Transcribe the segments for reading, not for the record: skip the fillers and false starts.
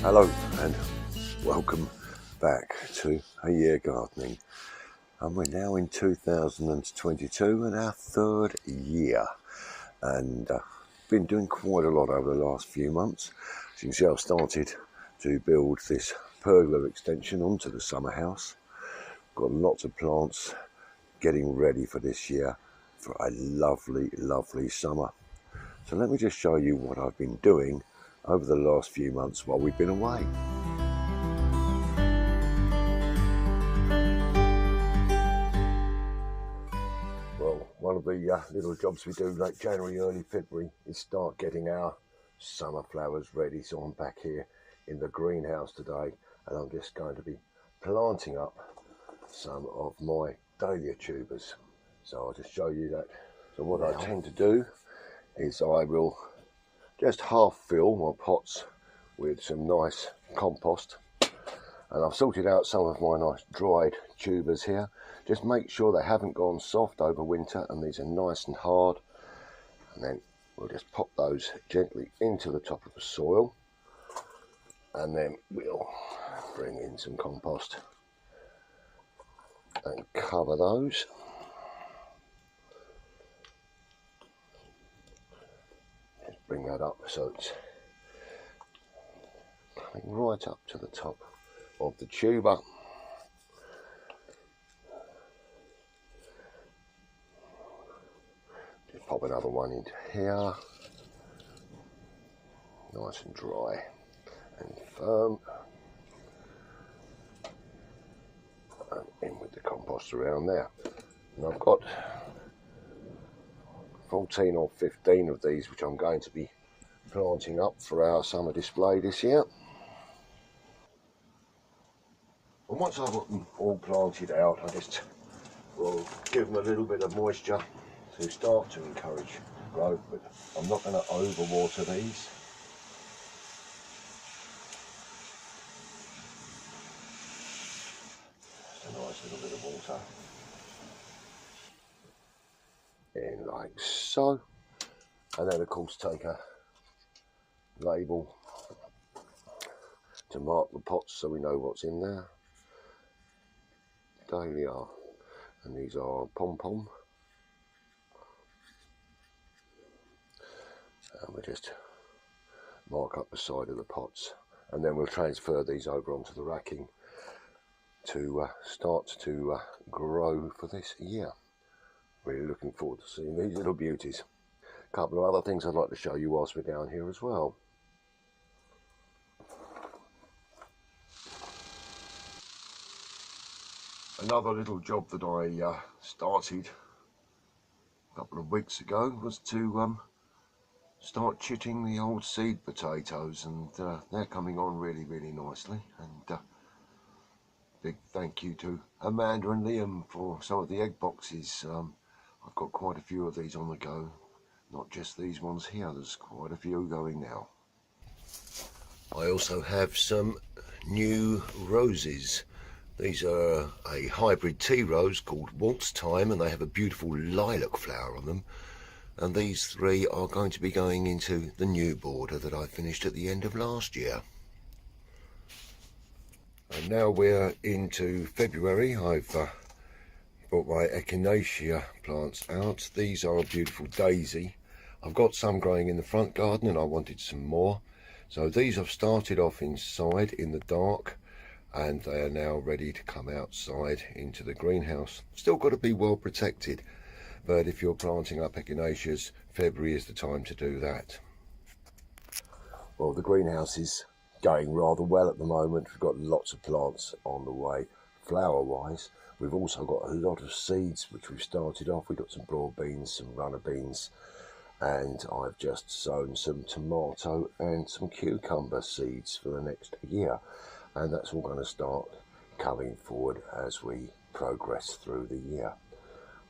Hello and welcome back to A Year Gardening, and we're now in 2022 and our third year, and been doing quite a lot over the last few months. As you can see, I've started to build this pergola extension onto the summer house. Got lots of plants getting ready for this year for a lovely summer. So let me just show you what I've been doing over the last few months while we've been away. Well, one of the little jobs we do late January, early February is start getting our summer flowers ready. So I'm back here in the greenhouse today, and I'm just going to be planting up some of my dahlia tubers. So I'll just show you that. So what I tend to do is I will just half fill my pots with some nice compost, and I've sorted out some of my nice dried tubers here. Just make sure they haven't gone soft over winter and these are nice and hard, and then we'll just pop those gently into the top of the soil, and then we'll bring in some compost and cover those. Just bring that up so it's coming right up to the top of the tuber. Just pop another one into here, nice and dry and firm, and in with the compost around there. And I've got 14 or 15 of these which I'm going to be planting up for our summer display this year. And once I've got them all planted out, I just will give them a little bit of moisture to start to encourage growth, but I'm not going to overwater these. Just a nice little bit of water in like so, and then of course take a label to mark the pots so we know what's in there. Dahlia, and these are pom-pom, and we just mark up the side of the pots, and then we'll transfer these over onto the racking to start to grow for this year. Really looking forward to seeing these little beauties. A couple of other things I'd like to show you whilst we're down here as well. Another little job that I started a couple of weeks ago was to start chitting the old seed potatoes, and they're coming on really nicely. And big thank you to Amanda and Liam for some of the egg boxes. I've got quite a few of these on the go, not just these ones here, there's quite a few going now. I also have some new roses. These are a hybrid tea rose called Waltz Time, and they have a beautiful lilac flower on them. And these three are going to be going into the new border that I finished at the end of last year. And now we're into February. I've brought my echinacea plants out. These are a beautiful daisy. I've got some growing in the front garden and I wanted some more. So these I've started off inside in the dark, and they are now ready to come outside into the greenhouse. Still got to be well protected, but if you're planting up echinaceas, February is the time to do that. Well, the greenhouse is going rather well at the moment. We've got lots of plants on the way flower wise. We've also got a lot of seeds which we've started off. We've got some broad beans, some runner beans, and I've just sown some tomato and some cucumber seeds for the next year, and that's all going to start coming forward as we progress through the year.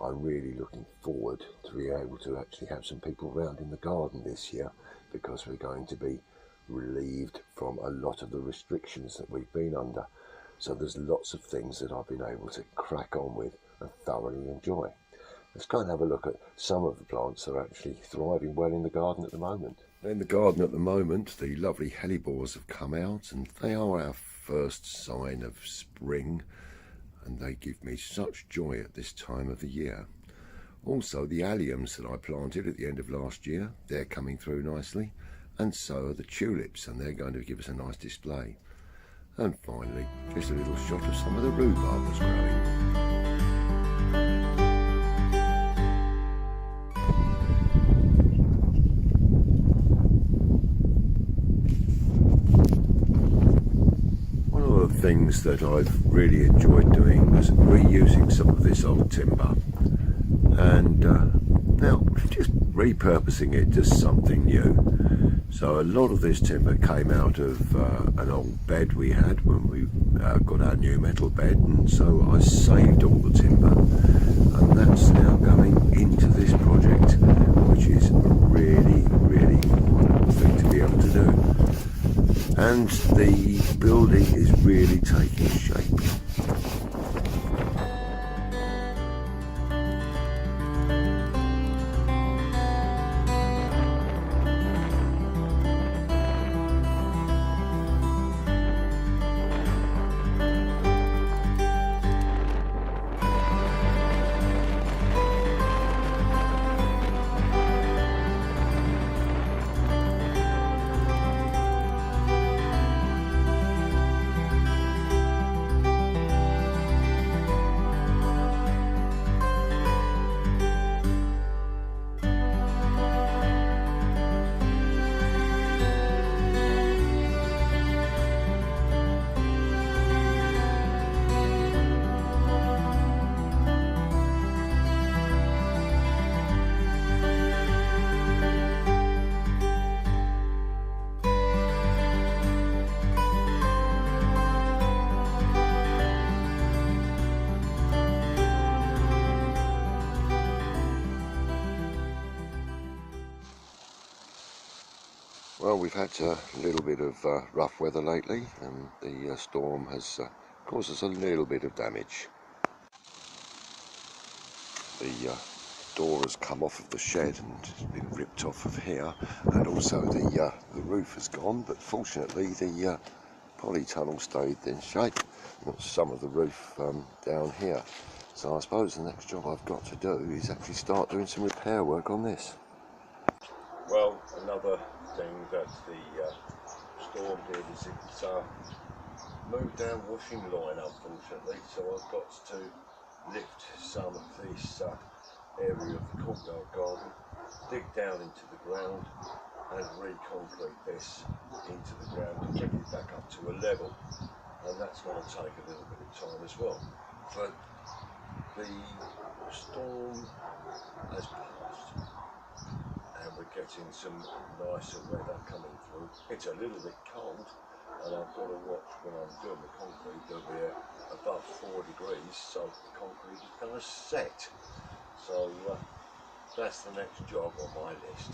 I'm really looking forward to being able to actually have some people around in the garden this year, because we're going to be relieved from a lot of the restrictions that we've been under. So there's lots of things that I've been able to crack on with and thoroughly enjoy. Let's go and have a look at some of the plants that are actually thriving well in the garden at the moment. In the garden at the moment, the lovely hellebores have come out, and they are our first sign of spring, and they give me such joy at this time of the year. Also, the alliums that I planted at the end of last year, they're coming through nicely, and so are the tulips, and they're going to give us a nice display. And finally, just a little shot of some of the rhubarb that's growing. Things that I've really enjoyed doing was reusing some of this old timber and now just repurposing it to something new. So a lot of this timber came out of an old bed we had when we got our new metal bed, and so I saved all the timber, and that's now going into this project, which is a really wonderful thing to be able to do. And the building is really taking shape. Well, we've had a little bit of rough weather lately, and the storm has caused us a little bit of damage. The door has come off of the shed and been ripped off of here, and also the roof has gone, but fortunately the polytunnel stayed in shape. Got some of the roof down here, so I suppose the next job I've got to do is actually start doing some repair work on this. Well, another thing that the storm did is it's moved our washing line, unfortunately, so I've got to lift some of this area of the courtyard garden, dig down into the ground and re-concrete this into the ground and get it back up to a level, and that's going to take a little bit of time as well. But the storm has passed, and we're getting some nicer weather coming through. It's a little bit cold, and I've got to watch when I'm doing the concrete that we're above 4 degrees, so the concrete is going to set. So that's the next job on my list.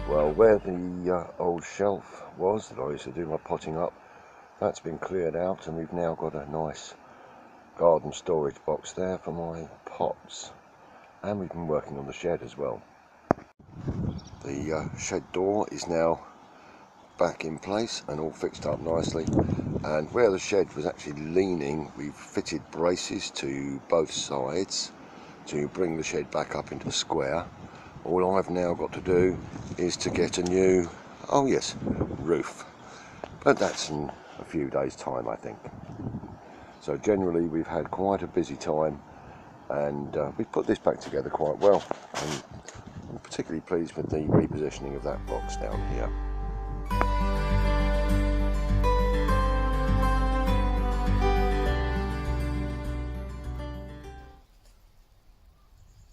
Well, where the old shelf was that I used to do my potting up, that's been cleared out, and we've now got a nice garden storage box there for my pots, and we've been working on the shed as well. The shed door is now back in place and all fixed up nicely, and where the shed was actually leaning, we've fitted braces to both sides to bring the shed back up into a square. All I've now got to do is to get a new, roof, but that's in a few days' time, I think. So generally we've had quite a busy time, and we've put this back together quite well, and I'm particularly pleased with the repositioning of that box down here.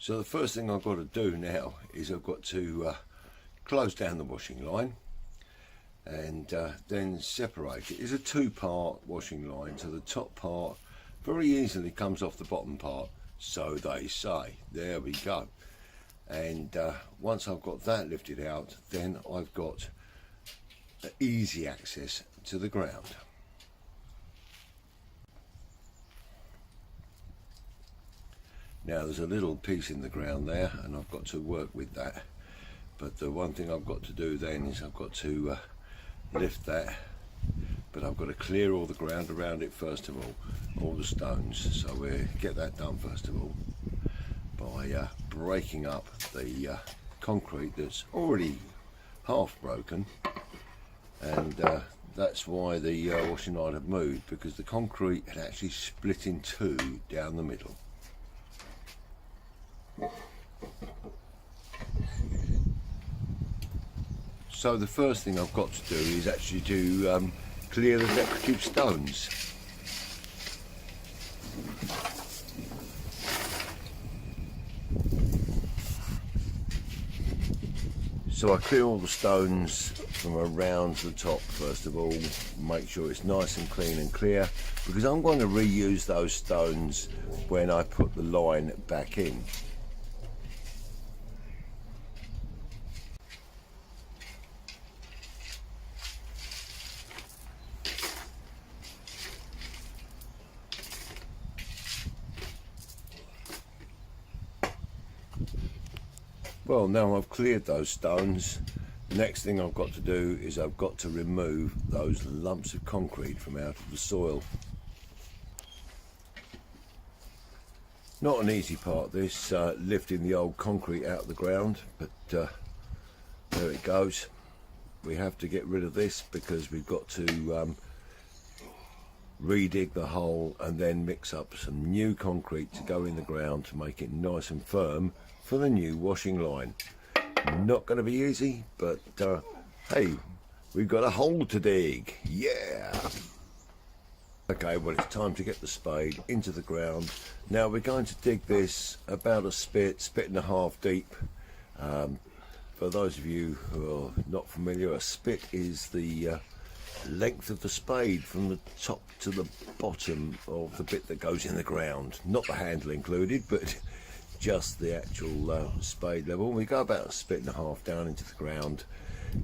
So the first thing I've got to do now is I've got to close down the washing line and then separate it. It's a two-part washing line, so the top part very easily comes off the bottom part, so they say. There we go. And once I've got that lifted out, then I've got easy access to the ground. Now there's a little piece in the ground there and I've got to work with that, but the one thing I've got to do then is I've got to lift that, but I've got to clear all the ground around it first of all the stones. So we'll get that done first of all by breaking up the concrete that's already half broken, and that's why the washing line had moved, because the concrete had actually split in two down the middle. So the first thing I've got to do is actually to clear the decorative stones. So I clear all the stones from around the top first of all, make sure it's nice and clean and clear, because I'm going to reuse those stones when I put the line back in. Well, now I've cleared those stones, the next thing I've got to do is I've got to remove those lumps of concrete from out of the soil. Not an easy part this, lifting the old concrete out of the ground, but there it goes. We have to get rid of this because we've got to re-dig the hole and then mix up some new concrete to go in the ground to make it nice and firm for the new washing line. Not going to be easy, but hey, we've got a hole to dig. Yeah. Okay, well, it's time to get the spade into the ground. Now we're going to dig this about a spit and a half deep. For those of you who are not familiar, a spit is the length of the spade from the top to the bottom of the bit that goes in the ground. Not the handle included, but just the actual spade level. We go about a spit and a half down into the ground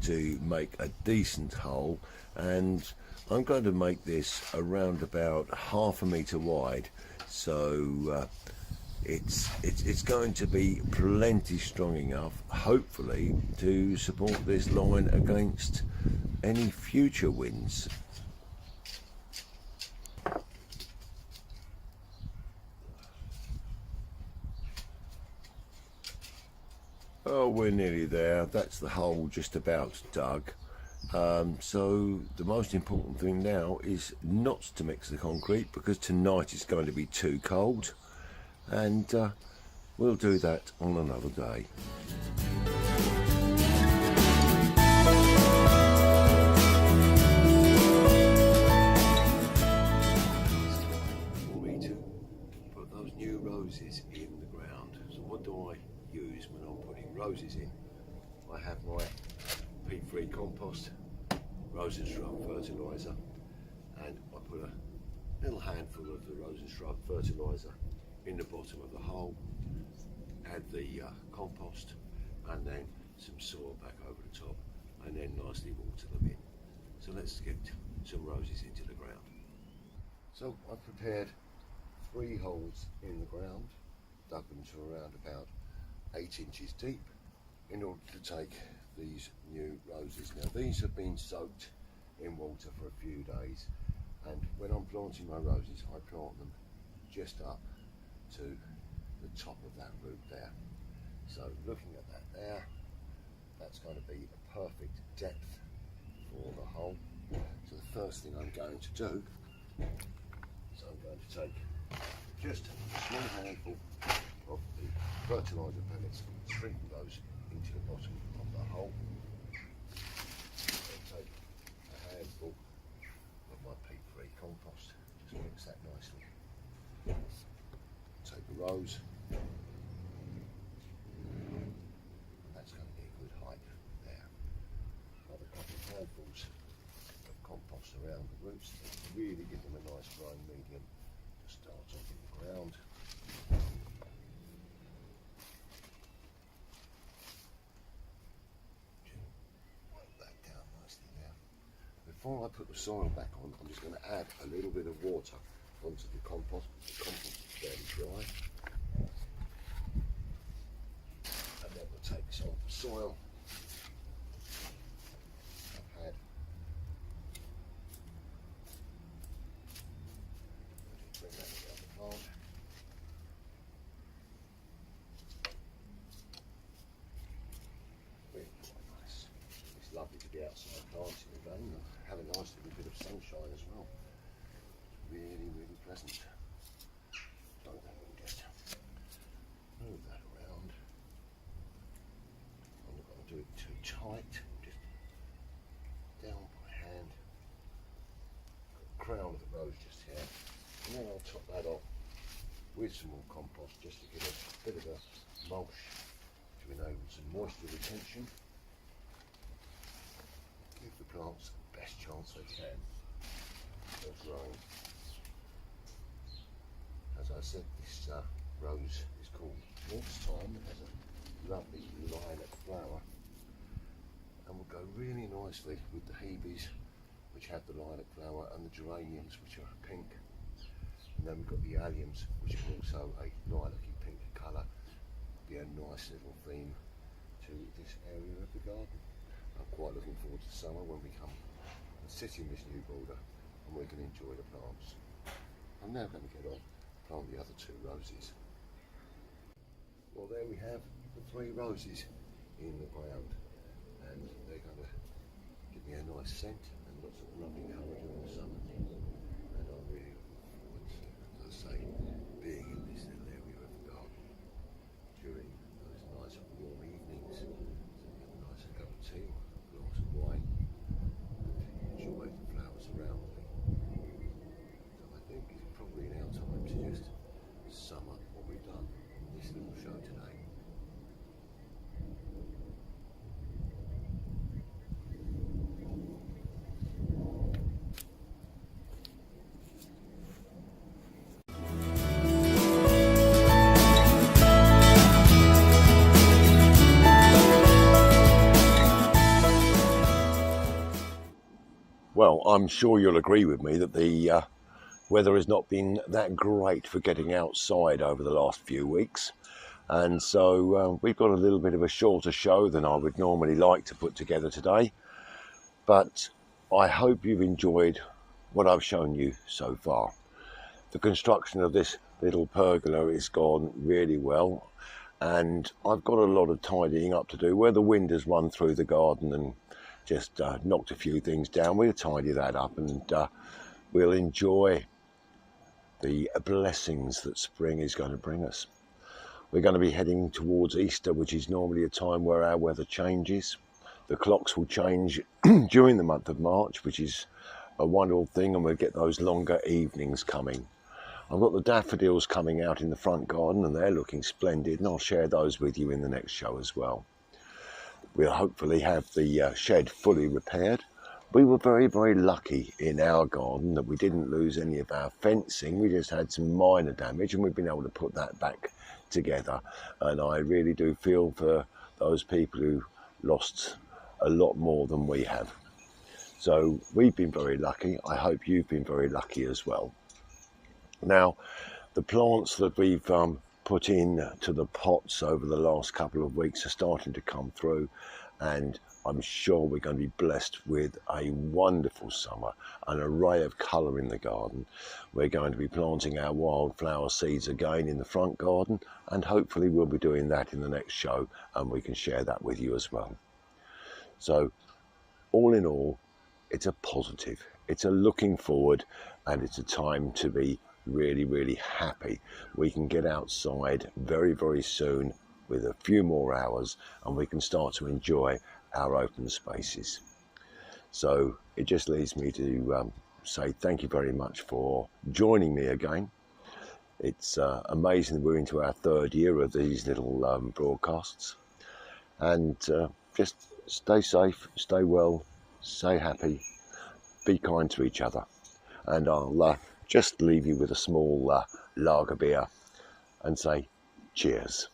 to make a decent hole, and I'm going to make this around about ½ a metre wide, so it's going to be plenty strong enough, hopefully, to support this line against any future winds. Oh, we're nearly there. That's the hole just about dug. So the most important thing now is not to mix the concrete, because tonight is going to be too cold, and we'll do that on another day. Put those new roses in the ground. So what do I use when I'm putting roses in? I have my peat-free compost, rose and shrub fertiliser, and I put a little handful of the rose and shrub fertiliser in the bottom of the hole, add the compost, and then some soil back over the top, and then nicely water them in. So let's get some roses into the ground. So I've prepared 3 holes in the ground, dug them to around about 8 inches deep, in order to take these new roses. Now these have been soaked in water for a few days, and when I'm planting my roses, I plant them just up to the top of that root there. So looking at that there, that's going to be a perfect depth for the hole. So the first thing I'm going to do is I'm going to take just a small handful of the fertiliser pellets, sprinkle those into the bottom of the hole. I'll take a handful of my peat-free compost, just mix that nicely. Take a rose, that's going to be a good height there. Another couple of handfuls of compost around the roots to really give them a nice dry medium to start off in the ground. Before I put the soil back on, I'm just going to add a little bit of water onto the compost. The compost is fairly dry. hasn't. So then we can just move that around. I'm not going to do it too tight, just down by hand. Got the crown of the rose just here, and then I'll top that off with some more compost just to give it a bit of a mulch to enable some moisture retention. Give the plants the best chance they can of growing. As I said, this rose is called Waltz Time. It has a lovely lilac flower and will go really nicely with the hebes, which have the lilac flower, and the geraniums, which are pink. And then we've got the alliums, which are also a lilac-y pink colour. Be a nice little theme to this area of the garden. I'm quite looking forward to summer when we come and sit in this new border and we can enjoy the plants. I'm now going to get on and plant the other 2 roses. Well, there we have the 3 roses in the ground, and they're going to give me a nice scent and lots of lovely colour during the summer. And I'm really looking forward to, as I say, being in this little area of the garden during those nice warm evenings. So get a nice cup of tea or a glass of wine and enjoy the flowers around me. So I think it's probably now time to just sum up what we've done in this little show today. Well, I'm sure you'll agree with me that the weather has not been that great for getting outside over the last few weeks. And so we've got a little bit of a shorter show than I would normally like to put together today. But I hope you've enjoyed what I've shown you so far. The construction of this little pergola has gone really well. And I've got a lot of tidying up to do. Where the wind has run through the garden and just knocked a few things down, we'll tidy that up and we'll enjoy the blessings that spring is going to bring us. We're going to be heading towards Easter, which is normally a time where our weather changes. The clocks will change during the month of March, which is a wonderful thing, and we'll get those longer evenings coming. I've got the daffodils coming out in the front garden and they're looking splendid, and I'll share those with you in the next show as well. We'll hopefully have the shed fully repaired. We were very, very lucky in our garden that we didn't lose any of our fencing. We just had some minor damage and we've been able to put that back together. And I really do feel for those people who lost a lot more than we have. So we've been very lucky. I hope you've been very lucky as well. Now, the plants that we've put in to the pots over the last couple of weeks are starting to come through, and I'm sure we're going to be blessed with a wonderful summer, an array of colour in the garden. We're going to be planting our wildflower seeds again in the front garden, and hopefully we'll be doing that in the next show and we can share that with you as well. So all in all, it's a positive, it's a looking forward, and it's a time to be really, really happy. We can get outside very, very soon with a few more hours and we can start to enjoy our open spaces. So it just leaves me to say thank you very much for joining me again. It's amazing we're into our 3rd year of these little broadcasts, and just stay safe, stay well, stay happy, be kind to each other, and I'll just leave you with a small lager beer and say cheers.